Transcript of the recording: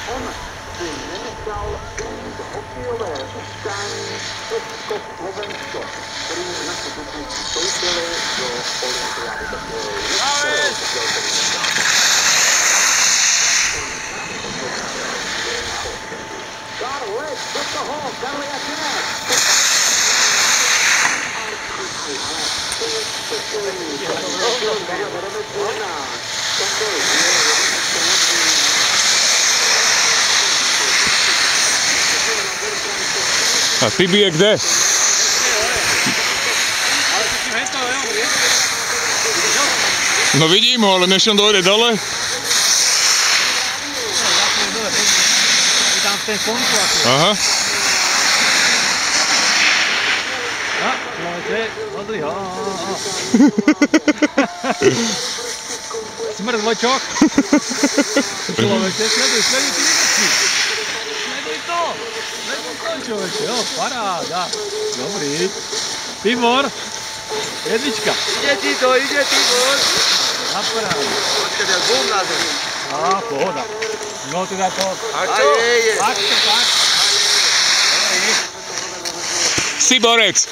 On si nenechal ujít hokejové utkání Česko-Slovensko, který naši kluci vstoupili do olympiády. Karl Lec do toho, Karl Jakinec. A Tibi je kde? No vidím ho, ale než on dojde dole. Aha. Smrt vočok. Člověče, sleduj ty výrobky. Sleduj to, člověče, jo, paráda. Dobrý. Tibor, jednička. Ide Tibor. Na parádu. Počkej, ja bum na zemi. Pohoda. No teda to. A čo? Fakt. Si borec.